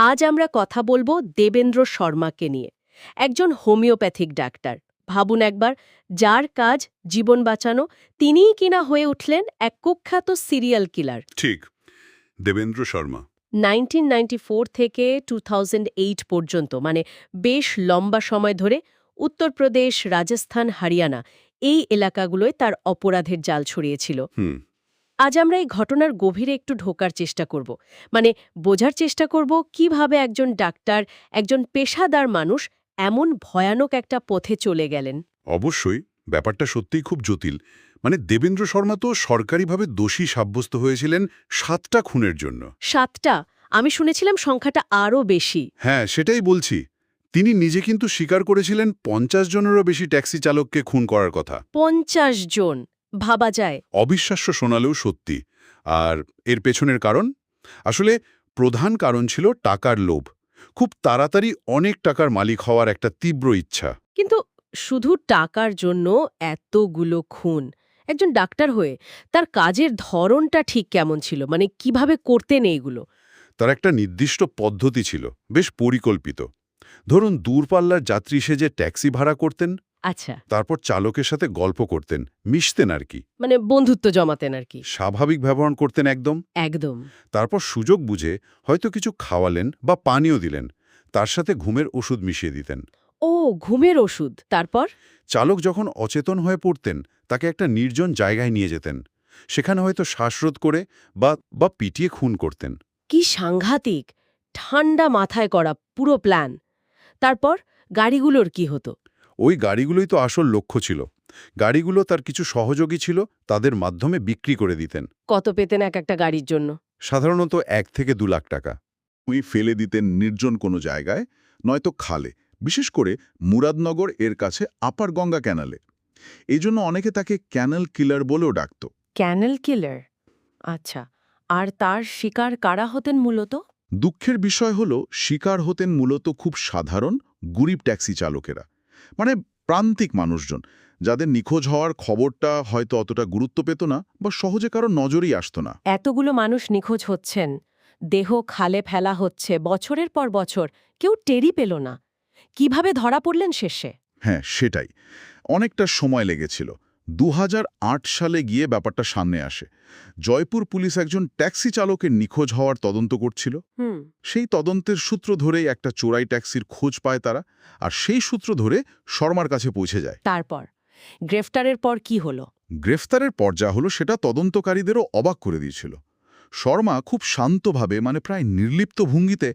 আজ আমরা কথা বলবো দেবেন্দ্র শর্মাকে নিয়ে, একজন হোমিওপ্যাথিক ডাক্তার। ভাবুন একবার, যার কাজ জীবন বাঁচানো, তিনিই কিনা হয়ে উঠলেন এক কুখ্যাত সিরিয়াল কিলার। ঠিক, দেবেন্দ্র শর্মা। 1994 থেকে 2008 পর্যন্ত, মানে বেশ লম্বা সময় ধরে উত্তরপ্রদেশ, রাজস্থান, হরিয়ানা এই এলাকাগুলোয় তার অপরাধের জাল ছড়িয়েছিল। হুম। আজ আমরা এই ঘটনার গভীরে একটু ঢোকার চেষ্টা করব, মানে বোঝার চেষ্টা করব কিভাবে একজন ডাক্তার, একজন পেশাদার মানুষ এমন ভয়ানক একটা পথে চলে গেলেন। অবশ্যই ব্যাপারটা সত্যিই খুব জটিল। মানে দেবেন্দ্র শর্মা তো সরকারিভাবে দোষী সাব্যস্ত হয়েছিলেন 7টা খুনের জন্য। 7টা? আমি শুনেছিলাম সংখ্যাটা আরও বেশি। হ্যাঁ, সেটাই বলছি। তিনি নিজে কিন্তু স্বীকার করেছিলেন 50 জনেরও বেশি ট্যাক্সি চালককে খুন করার কথা। 50 জন! ভাবা যায়? অবিশ্বাস্য শোনালেও সত্যি। আর এর পেছনের কারণ? আসলে প্রধান কারণ ছিল টাকার লোভ। খুব তাড়াতাড়ি অনেক টাকার মালিক হওয়ার একটা তীব্র ইচ্ছা। কিন্তু শুধু টাকার জন্য এতগুলো খুন? একজন ডাক্তার হয়ে তার কাজের ধরনটা ঠিক কেমন ছিল? মানে কিভাবে করতেন এইগুলো? তার একটা নির্দিষ্ট পদ্ধতি ছিল, বেশ পরিকল্পিত। ধরুন, দূরপাল্লার যাত্রী সেজে ট্যাক্সি ভাড়া করতেন, আচ্ছা, তারপর চালকের সাথে গল্প করতেন, মিশতেন আর কি। মানে বন্ধুত্ব জমাতেন আর কি। স্বাভাবিক ব্যবহার করতেন একদম। একদম। তারপর সুযোগ বুঝে হয়তো কিছু খাওয়ালেন বা পানীয় দিলেন, তার সাথে ঘুমের ওষুধ মিশিয়ে দিতেন। ও, ঘুমের ওষুধ! তারপর? চালক যখন অচেতন হয়ে পড়তেন, তাকে একটা নির্জন জায়গায় নিয়ে যেতেন। সেখানে হয়তো শ্বাসরোধ করে বা পিটিয়ে খুন করতেন। কি সাংঘাতিক! ঠান্ডা মাথায় করা পুরো প্ল্যান। তারপর গাড়িগুলোর কি হতো? ওই গাড়িগুলোই তো আসল লক্ষ্য ছিল। গাড়িগুলো তার কিছু সহযোগী ছিল, তাদের মাধ্যমে বিক্রি করে দিতেন। কত পেতেন এক একটা গাড়ির জন্য? সাধারণত 1 থেকে 2 লাখ টাকা। উনি ফেলে দিতেন নির্জন কোনো জায়গায়, নয়তো খালে, বিশেষ করে মুরাদনগর এর কাছে আপার গঙ্গা ক্যানালে। এই জন্য অনেকে তাকে ক্যানেল কিলার বলেও ডাকত। ক্যানেল কিলার? আচ্ছা। আর তার শিকার কারা হতেন মূলত? দুঃখের বিষয় হলো, শিকার হতেন মূলত খুব সাধারণ গরিব ট্যাক্সি চালকেরা। মানে প্রান্তিক মানুষজন, যাদের নিখোঁজ হওয়ার খবরটা হয়তো অতটা গুরুত্ব পেত না বা সহজে কারো নজরেই আসত না। এতগুলো মানুষ নিখোঁজ হচ্ছেন, দেহ খালে ফেলা হচ্ছে বছরের পর বছর, কেউ টেরই পেল না। কিভাবে ধরা পড়লেন শেষে? হ্যাঁ, সেটাই। অনেকটা সময় লেগেছিল। 2008 সালে গিয়ে ব্যাপারটা সামনে আসে। জয়পুর পুলিশ একজন ট্যাক্সি চালকের নিখোঁজ হওয়ার তদন্ত করছিল। হুম। সেই তদন্তের সূত্র ধরেই একটা চোরাই ট্যাক্সির খোঁজ পায় তারা, আর সেই সূত্র ধরে শর্মার কাছে পৌঁছে যায়। তারপর গ্রেফতারের পর কি হলো? গ্রেফতারের পর যা হলো সেটা তদন্তকারীদেরও অবাক করে দিয়েছিল। শর্মা খুব শান্তভাবে, মানে প্রায় নির্লিপ্ত ভঙ্গিতে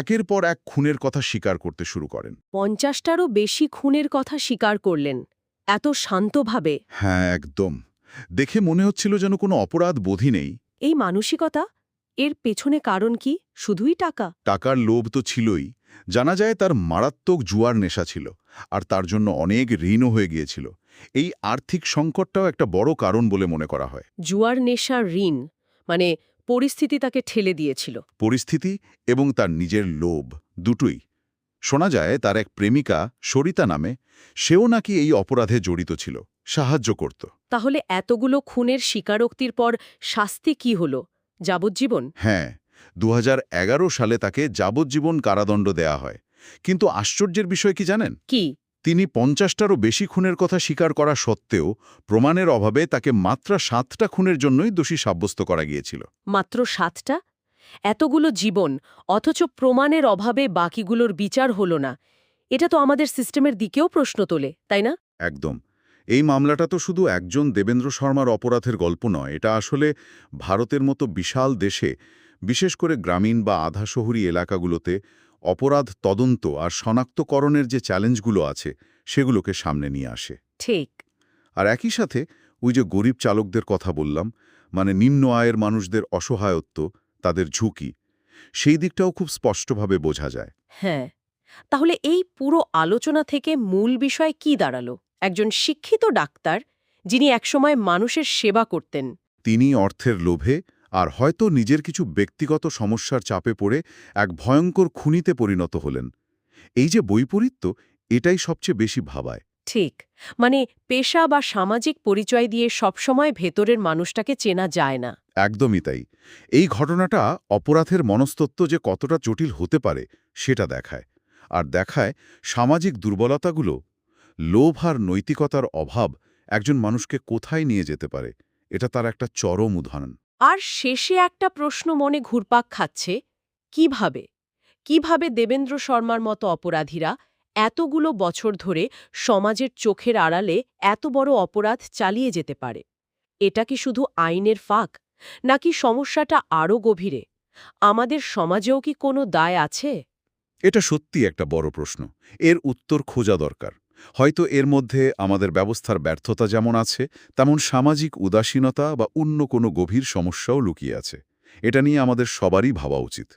একের পর এক খুনের কথা স্বীকার করতে শুরু করেন। 50টারও বেশি খুনের কথা স্বীকার করলেন এত শান্তভাবে? হ্যাঁ, একদম। দেখে মনে হচ্ছিল যেন কোনো অপরাধ বোধই নেই। এই মানসিকতা, এর পেছনে কারণ কি? শুধুই টাকা? টাকার লোভ তো ছিলই। জানা যায় তার মারাত্মক জুয়ার নেশা ছিল, আর তার জন্য অনেক ঋণও হয়ে গিয়েছিল। এই আর্থিক সংকটটাও একটা বড় কারণ বলে মনে করা হয়। জুয়ার নেশার ঋণ? মানে পরিস্থিতি তাকে ঠেলে দিয়েছিল? পরিস্থিতি এবং তার নিজের লোভ, দুটোই। শোনা যায় তার এক প্রেমিকা সরিতা নামে, সেও নাকি এই অপরাধে জড়িত ছিল, সাহায্য করত। তাহলে এতগুলো খুনের স্বীকারোক্তির পর শাস্তি কি হলো? যাবজ্জীবন? হ্যাঁ, 2011 সালে তাকে যাবজ্জীবন কারাদণ্ড দেয়া হয়। কিন্তু আশ্চর্যের বিষয় কি জানেন? কি? তিনি 50টারও বেশি খুনের কথা স্বীকার করা সত্ত্বেও প্রমাণের অভাবে তাকে মাত্র 7টা খুনের জন্যই দোষী সাব্যস্ত করা গিয়েছিল। মাত্র 7টা? এতগুলো জীবন, অথচ প্রমাণের অভাবে বাকিগুলোর বিচার হলো না। এটা তো আমাদের সিস্টেমের দিকেও প্রশ্ন তোলে, তাই না? একদম। এই মামলাটা তো শুধু একজন দেবেন্দ্র শর্মার অপরাধের গল্প নয়, এটা আসলে ভারতের মতো বিশাল দেশে, বিশেষ করে গ্রামীণ বা আধা শহুরি এলাকাগুলোতে অপরাধ তদন্ত আর শনাক্তকরণের যে চ্যালেঞ্জগুলো আছে সেগুলোকে সামনে নিয়ে আসে। ঠিক। আর একই সাথে ওই যে গরিব চালকদের কথা বললাম, মানে নিম্ন আয়ের মানুষদের অসহায়ত্ব, তাদের ঝুঁকি, সেই দিকটাও খুব স্পষ্টভাবে বোঝা যায়। হ্যাঁ। তাহলে এই পুরো আলোচনা থেকে মূল বিষয় কি দাঁড়ালো? একজন শিক্ষিত ডাক্তার, যিনি একসময় মানুষের সেবা করতেন, তিনি অর্থের লোভে আর হয়তো নিজের কিছু ব্যক্তিগত সমস্যার চাপে পড়ে এক ভয়ঙ্কর খুনিতে পরিণত হলেন। এই যে বৈপরীত্য, এটাই সবচেয়ে বেশি ভাবায়। ঠিক, মানে পেশা বা সামাজিক পরিচয় দিয়ে সবসময় ভেতরের মানুষটাকে চেনা যায় না। একদমই তাই। এই ঘটনাটা অপরাধের মনস্তত্ত্ব যে কতটা জটিল হতে পারে সেটা দেখায়। আর দেখায় সামাজিক দুর্বলতাগুলো, লোভ আর নৈতিকতার অভাব একজন মানুষকে কোথায় নিয়ে যেতে পারে। এটা তার একটা চরম উদাহরণ। আর শেষে একটা প্রশ্ন মনে ঘুরপাক খাচ্ছে, কিভাবে কিভাবে দেবেন্দ্র শর্মার মতো অপরাধীরা এতগুলো বছর ধরে সমাজের চোখের আড়ালে এত বড় অপরাধ চালিয়ে যেতে পারে? এটা কি শুধু আইনের ফাঁক, নাকি সমস্যাটা আরও গভীরে? আমাদের সমাজেও কি কোনো দায় আছে? এটা সত্যি একটা বড় প্রশ্ন। এর উত্তর খোঁজা দরকার। হয়তো এর মধ্যে আমাদের ব্যবস্থার ব্যর্থতা যেমন আছে, তেমন সামাজিক উদাসীনতা বা অন্য কোনো গভীর সমস্যাও লুকিয়ে আছে। এটা নিয়ে আমাদের সবারই ভাবা উচিত।